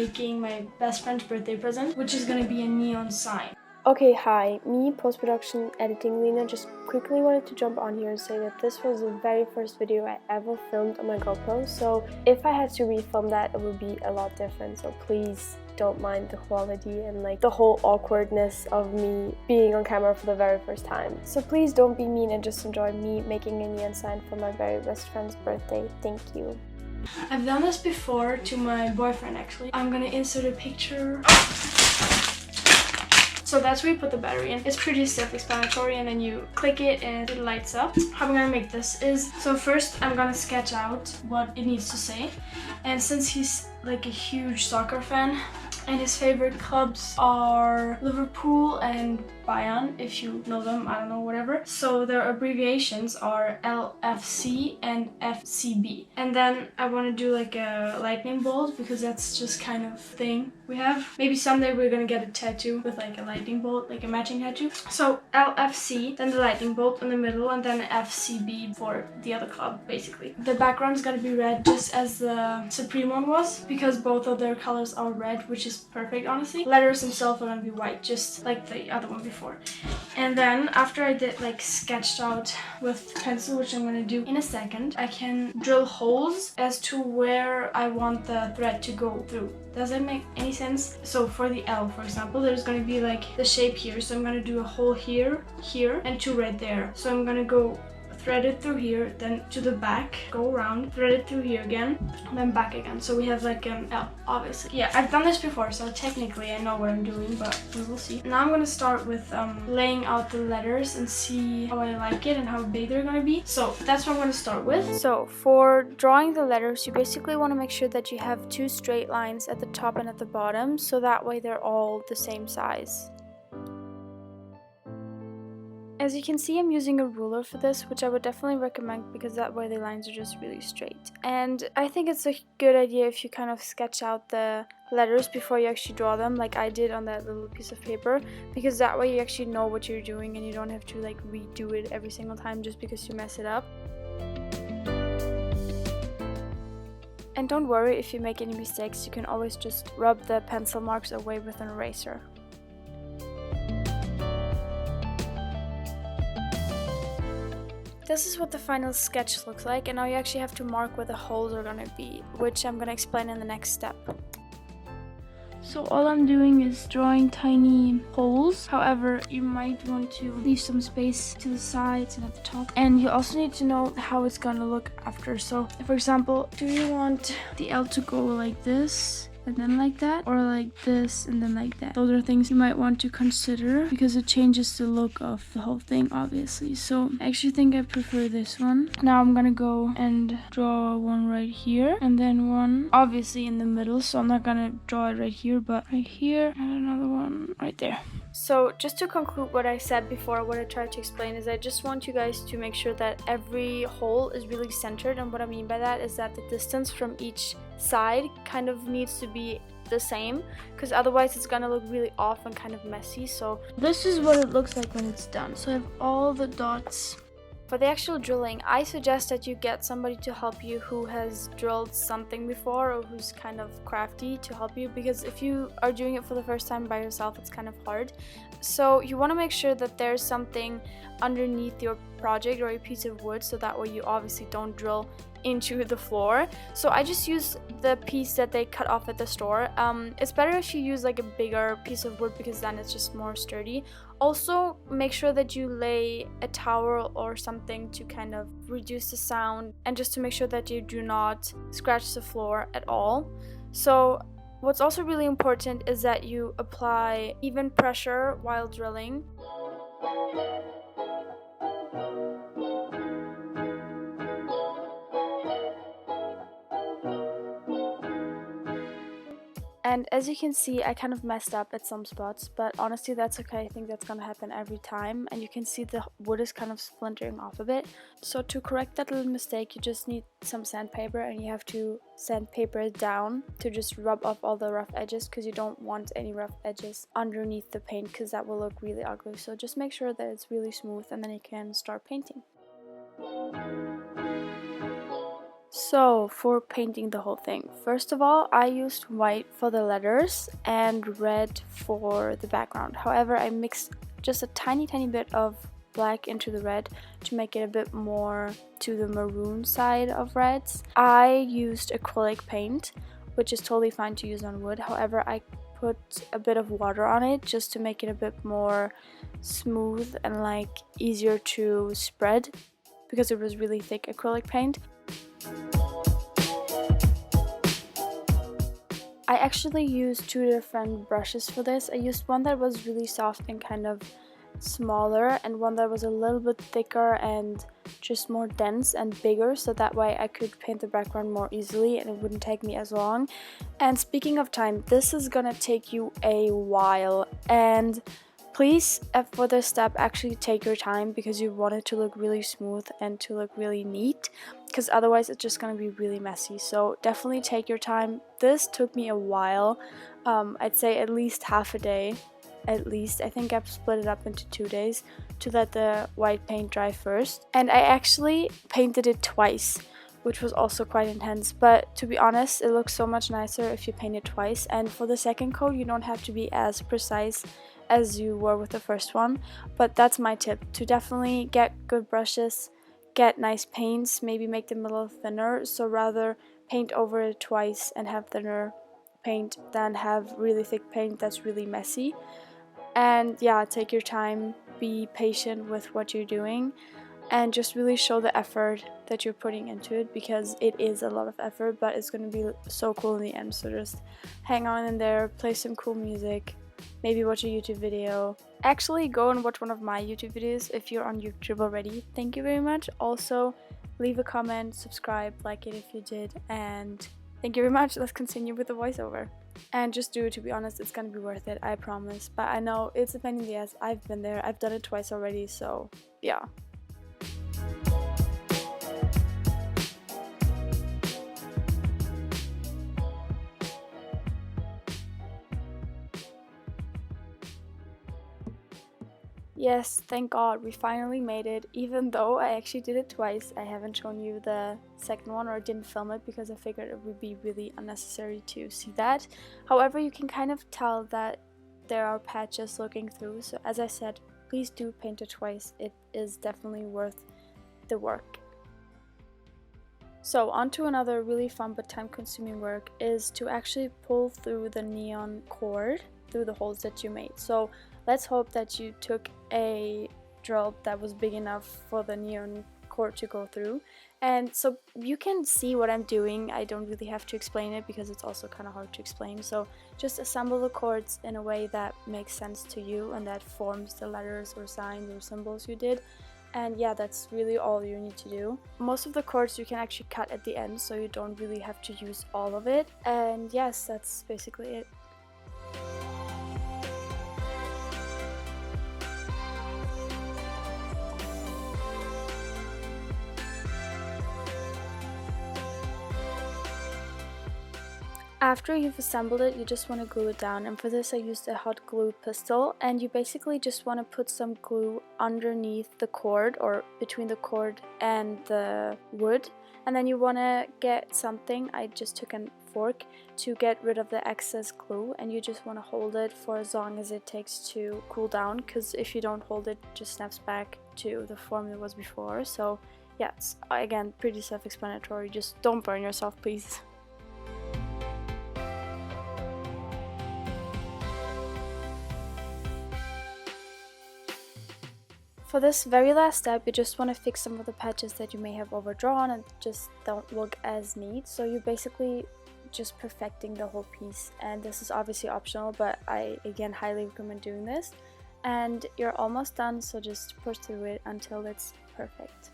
making my best friend's birthday present, which is gonna be a neon sign. Okay, hi, me, post-production editing Lena, just quickly wanted to jump on here and say that this was the very first video I ever filmed on my GoPro, so if I had to refilm that, it would be a lot different, so please don't mind the quality and like the whole awkwardness of me being on camera for the very first time. So please don't be mean and just enjoy me making a neon sign for my very best friend's birthday. Thank you. I've done this before to my boyfriend actually. I'm gonna insert a picture. So that's where you put the battery in. It's pretty self-explanatory, and then you click it and it lights up. How I'm gonna make this is, so first I'm gonna sketch out what it needs to say. And since he's like a huge soccer fan, and his favorite clubs are Liverpool and BAYERN, if you know them, I don't know, whatever. So their abbreviations are LFC and FCB. And then I want to do like a lightning bolt, because that's just kind of thing we have. Maybe someday we're gonna get a tattoo with like a lightning bolt, like a matching tattoo. So LFC, then the lightning bolt in the middle, and then FCB for the other club, basically. The background's gonna be red, just as the Supreme one was, because both of their colors are red, which is perfect, honestly. Letters themselves are gonna be white, just like the other one before. And then after I did like sketched out with pencil, which I'm gonna do in a second, I can drill holes as to where I want the thread to go through. Does that make any sense? So for the L, for example, there's gonna be like the shape here, so I'm gonna do a hole here, here, and two right there. So I'm gonna go thread it through here, then to the back, go around, thread it through here again, and then back again. So we have like an L, obviously. Yeah, I've done this before, so technically I know what I'm doing, but we will see. Now I'm gonna start with laying out the letters and see how I like it and how big they're gonna be. So that's what I'm gonna start with. So for drawing the letters, you basically want to make sure that you have two straight lines at the top and at the bottom, so that way they're all the same size. As you can see, I'm using a ruler for this, which I would definitely recommend, because that way the lines are just really straight. And I think it's a good idea if you kind of sketch out the letters before you actually draw them, like I did on that little piece of paper, because that way you actually know what you're doing and you don't have to like redo it every single time just because you mess it up. And don't worry if you make any mistakes, you can always just rub the pencil marks away with an eraser. This is what the final sketch looks like, and now you actually have to mark where the holes are gonna be, which I'm gonna explain in the next step. So all I'm doing is drawing tiny holes. However, you might want to leave some space to the sides and at the top. And you also need to know how it's gonna look after. So for example, do you want the L to go like this and then like that, or like this and then like that? Those are things you might want to consider, because it changes the look of the whole thing, obviously. So I actually think I prefer this one. Now I'm gonna go and draw one right here, and then one obviously in the middle, so I'm not gonna draw it right here, but right here, and another one right there. So just to conclude what I said before, what I tried to explain is I just want you guys to make sure that every hole is really centered, and what I mean by that is that the distance from each side kind of needs to be the same, because otherwise it's gonna look really off and kind of messy. So This is what it looks like when it's done. So I have all the dots. for the actual drilling, I suggest that you get somebody to help you who has drilled something before, or who's kind of crafty to help you, because if you are doing it for the first time by yourself, it's kind of hard. So you want to make sure that there's something underneath your project or a piece of wood, so that way you obviously don't drill into the floor. So I just use the piece that they cut off at the store. It's better if you use like a bigger piece of wood, because then it's just more sturdy. Also, make sure that you lay a towel or something to kind of reduce the sound, and just to make sure that you do not scratch the floor at all. So what's also really important is that you apply even pressure while drilling. And as you can see, I kind of messed up at some spots, but honestly that's okay. I think that's gonna happen every time, and you can see the wood is kind of splintering off a bit. So to correct that little mistake, you just need some sandpaper, and you have to sandpaper it down to just rub off all the rough edges, because you don't want any rough edges underneath the paint, because that will look really ugly. So just make sure that it's really smooth, and then you can start painting. So for painting the whole thing, first of all, I used white for the letters and red for the background. However, I mixed just a tiny bit of black into the red to make it a bit more to the maroon side of reds. I used acrylic paint, which is totally fine to use on wood. However, I put a bit of water on it just to make it a bit more smooth and like easier to spread because it was really thick acrylic paint. I actually used two different brushes for this. I used one that was really soft and kind of smaller, and one that was a little bit thicker and just more dense and bigger, so that way I could paint the background more easily and it wouldn't take me as long. And speaking of time, this is gonna take you a while, and please, for this step, actually take your time because you want it to look really smooth and to look really neat, because otherwise it's just going to be really messy. So definitely take your time. This took me a while. I'd say at least half a day. At least. I think I've split it up into 2 days to let the white paint dry first. And I actually painted it twice, which was also quite intense. But to be honest, it looks so much nicer if you paint it twice. And for the second coat, you don't have to be as precise as you were with the first one, but that's my tip, to definitely get good brushes, get nice paints, maybe make them a little thinner, so rather paint over it twice and have thinner paint than have really thick paint that's really messy. And yeah, take your time, be patient with what you're doing, and just really show the effort that you're putting into it, because it is a lot of effort, but it's going to be so cool in the end. So just hang on in there, play some cool music, maybe watch a YouTube video. Actually, go and watch one of my YouTube videos if you're on YouTube already. Thank you very much. Also, leave a comment, subscribe, like it if you did, and thank you very much. Let's continue with the voiceover. And just do it, to be honest, it's gonna be worth it, I promise. But I know it's a pain in the ass. I've been there, I've done it twice already, so yeah. Yes, thank God, we finally made it. Even though I actually did it twice, I haven't shown you the second one, or didn't film it because I figured it would be really unnecessary to see that. However, you can kind of tell that there are patches looking through, so as I said, please do paint it twice. It is definitely worth the work. So on to another really fun but time-consuming work is to actually pull through the neon cord through the holes that you made. So let's hope that you took a drill that was big enough for the neon cord to go through. And so you can see what I'm doing. I don't really have to explain it because it's also kind of hard to explain. So just assemble the cords in a way that makes sense to you and that forms the letters or signs or symbols you did. And yeah, that's really all you need to do. Most of the cords you can actually cut at the end, so you don't really have to use all of it. And yes, that's basically it. After you've assembled it, you just want to glue it down, and for this I used a hot glue pistol, and you basically just want to put some glue underneath the cord or between the cord and the wood, and then you want to get something, I just took a fork, to get rid of the excess glue, and you just want to hold it for as long as it takes to cool down, because if you don't hold it, it just snaps back to the form it was before. So yeah, it's again pretty self-explanatory, just don't burn yourself, please. For this very last step, you just want to fix some of the patches that you may have overdrawn and just don't look as neat. So you're basically just perfecting the whole piece, and this is obviously optional, but I again highly recommend doing this. And you're almost done, so just push through it until it's perfect.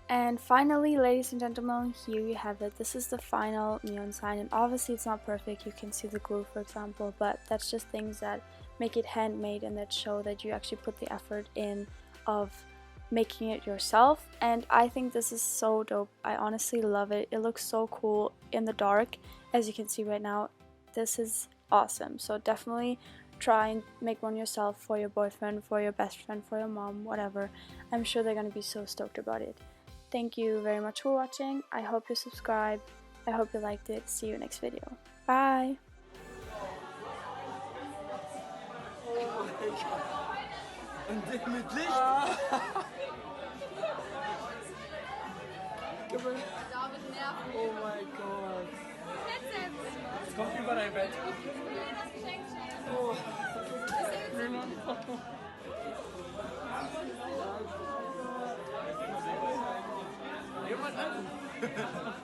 And finally, ladies and gentlemen, here you have it. This is the final neon sign, and obviously it's not perfect. You can see the glue, for example, but that's just things that make it handmade and that show that you actually put the effort in of making it yourself. And I think this is so dope. I honestly love it. It looks so cool in the dark, as you can see right now. This is awesome. So definitely try and make one yourself for your boyfriend, for your best friend, for your mom, whatever. I'm sure they're gonna be so stoked about it. Thank you very much for watching. I hope you subscribe. I hope you liked it. See you next video. Bye! Und mit Licht? David nervt. Oh mein Gott. Jetzt. Es kommt über dein Bett. Oh. Jemand an?